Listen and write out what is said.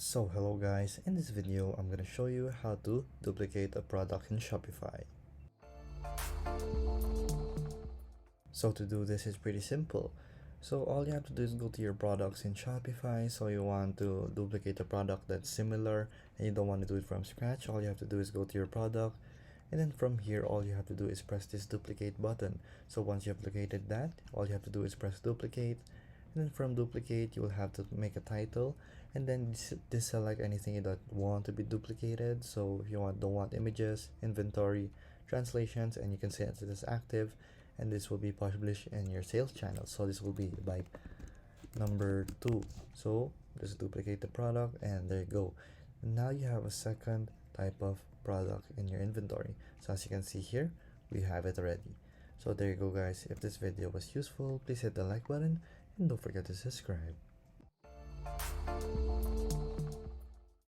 So hello guys, in this video I'm gonna show you how to duplicate a product in Shopify. So to do this is pretty simple. So all you have to do is go to your products in Shopify. So you want to duplicate a product that's similar and you don't want to do it from scratch. All you have to do is go to your product, and then from here all you have to do is press this duplicate button. So once you have located that, all you have to do is press duplicate, and then from duplicate you will have to make a title, and then deselect anything you don't want to be duplicated. So if you don't want images, inventory, translations, and you can set it as active, and this will be published in your sales channel. So this will be by number 2. So just duplicate the product, and there you go. Now you have a second type of product in your inventory. So as you can see here, we have it already. So there you go guys. If this video was useful, please hit the like button and don't forget to subscribe.